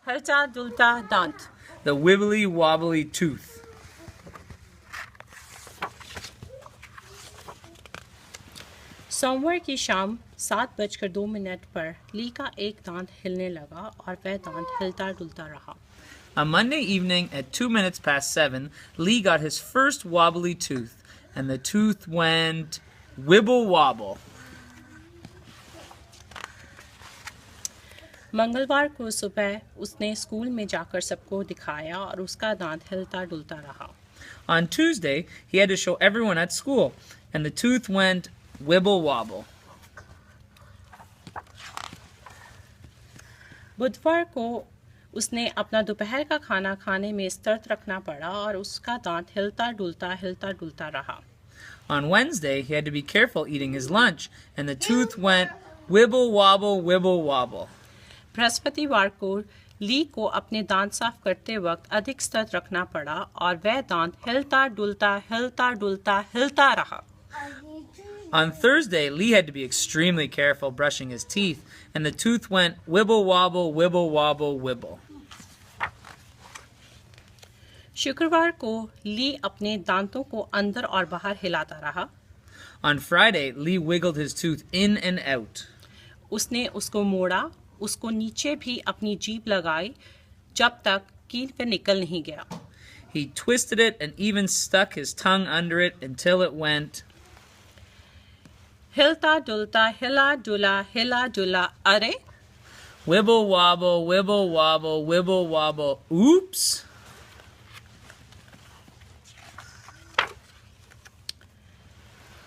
हिलता डुलता दांत. The wibbly wobbly tooth. सोमवार की शाम 7:02 पर ली का एक दांत हिलने लगा और वह दांत हिलता डुलता रहा. On Monday evening at 2 minutes past 7, Lee got his first wobbly tooth, and the tooth went wibble wobble. मंगलवार को सुबह उसने स्कूल में जाकर सबको दिखाया और उसका दांत हिलता डुलता रहा. On Tuesday, he had to show everyone at school, and the tooth went wibble wobble. बुधवार को उसने अपना दोपहर का खाना खाने में स्थिर रखना पड़ा और उसका दांत हिलता डुलता रहा. On Wednesday, he had to be careful eating his lunch, and the tooth went wibble wobble wibble wobble. बृहस्पतिवार को ली को अपने दांत साफ करते वक्त अधिक स्थिर रखना पड़ा और वह दांत हिलता डुलता रहा. On Thursday, Lee had to be extremely careful brushing his teeth, and the tooth went wibble wobble wibble wobble wibble. शुक्रवार को ली अपने दांतों को अंदर और बाहर हिलाता रहा. On Friday, Lee wiggled his tooth in and out. उसने उसको मोड़ा, उसको नीचे भी अपनी जीभ लगाई जब तक कि वह निकल नहीं गया. He twisted it and even stuck his tongue under it until it went हिलता डुलता हिला डुला अरे wibble wobble wibble wobble wibble wobble oops.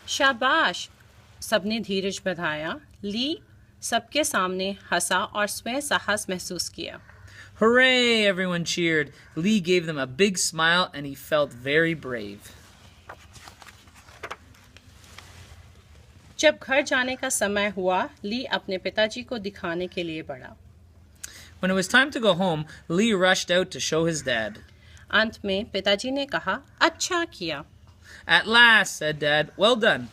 शाबाश. सबने धीरज बधाया. ली सबके सामने हंसा और स्वयं साहस महसूस किया. Hooray, everyone cheered. Lee gave them a big smile and he felt very brave. जब घर जाने का समय हुआ, ली अपने पिताजी को दिखाने के लिए बढ़ा. When it was time to go home, Lee rushed out to show his dad. अंत में पिताजी ने कहा, अच्छा किया. At last, said Dad. Well done.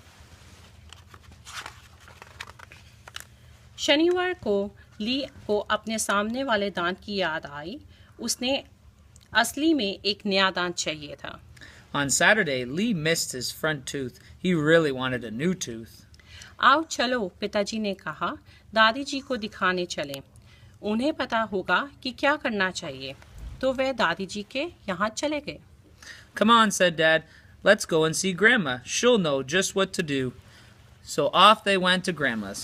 शनिवार को ली को अपने सामने वाले दांत की याद आई. उसने असली में एक नया दांत चाहिए था. On Saturday, Lee missed his front tooth. He really wanted a new tooth. आओ चलो, पिताजी ने कहा. दादी जी को दिखाने चले. उन्हें पता होगा कि क्या करना चाहिए. तो वे दादी जी के यहाँ चले गए. Come on, said Dad. Let's go and see Grandma. She'll know just what to do. So off they went to Grandma's.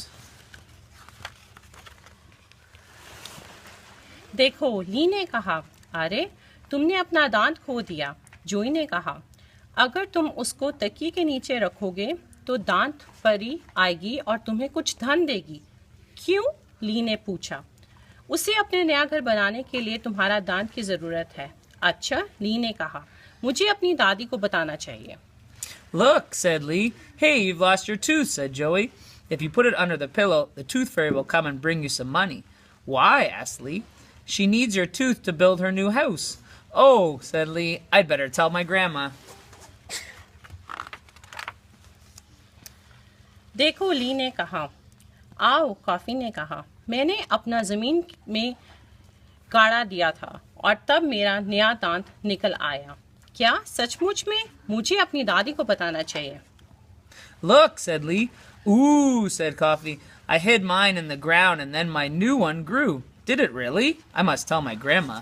देखो, ली ने कहा. अरे, तुमने अपना दांत खो दिया. जोई ने कहा, अगर तुम उसको तकिए के नीचे रखोगे तो दांत परी आएगी और तुम्हें कुछ धन देगी. क्यों? ली ने पूछा. उसे अपने नया घर बनाने के लिए तुम्हारा दांत की ज़रूरत है. अच्छा, ली ने कहा, मुझे अपनी दादी को बताना चाहिए. Look, said Lee. Hey, you've lost your tooth, said Joey. If you put it under the pillow, the tooth fairy will come and bring you some money. Why? asked Lee. She needs your tooth to build her new house. Oh, said Lee, I'd better tell my grandma. देखो, ली ने कहा. आओ, coffee ने कहा, मैंने अपना ज़मीन में गाड़ा दिया था और तब मेरा नया दांत निकल आया. क्या सचमुच में? मुझे अपनी दादी को बताना चाहिए. Look, said Lee. Ooh, said Coffee. I hid mine in the ground and then my new one grew. Did it really? I must tell my grandma.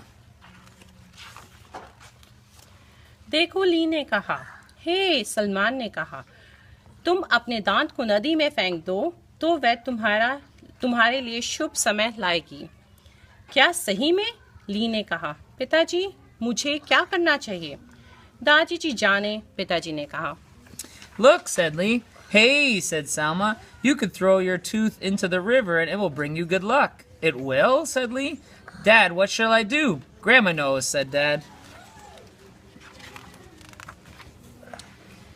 देखो, ली ने कहा. हे, सलमान ने कहा, तुम अपने दांत को नदी में फेंक दो तो वह तुम्हारे लिए शुभ समय लाएगी. क्या सही में? ली ने कहा. पिताजी, मुझे क्या करना चाहिए? दादी जी जाने, पिताजी ने कहा. Look, said Lee. Hey, said Salma. You could throw your tooth into the river and it will bring you good luck. It will, said Lee. Dad, what shall I do? Grandma knows, said Dad.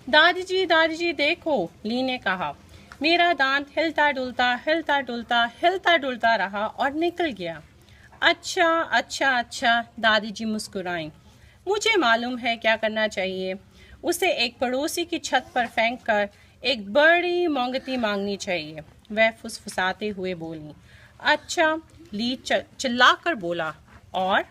दादी जी देखो, ली ने कहा. मेरा दांत हिलता डुलता रहा और निकल गया. अच्छा, दादी जी मुस्कुराईं. मुझे मालूम है क्या करना चाहिए. उसे एक पड़ोसी की छत पर फेंक कर एक बड़ी मोंगती मांगनी चाहिए. वह फुसफुसाते हुए बोली. अच्छा, ली चिल्लाकर बोला. और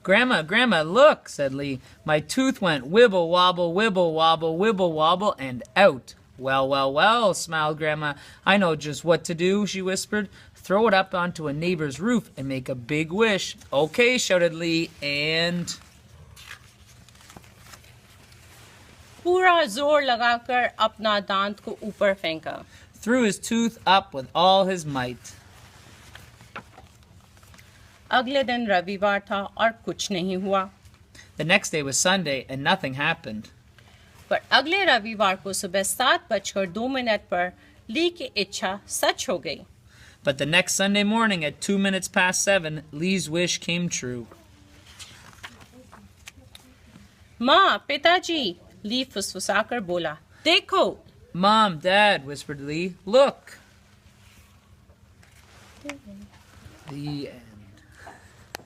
Grandma, Grandma, look, said Lee. My tooth went wibble wobble, wibble wobble, wibble wobble, and out. Well, well, well, smiled Grandma. I know just what to do, she whispered. Throw it up onto a neighbor's roof and make a big wish. Okay, shouted Lee, and... पूरा जोर लगाकर अपना दांत को ऊपर फेंका। threw his tooth up with all his might. अगले दिन रविवार था और कुछ नहीं हुआ। The next day was Sunday and nothing happened. पर अगले रविवार को सुबह 7:02 पर ली की इच्छा सच हो गई। But the next Sunday morning at 7:02, Lee's wish came true. माँ, पिताजी, ली फुसफुसाकर बोला, देखो। Mom, Dad, whispered Lee, look. The end.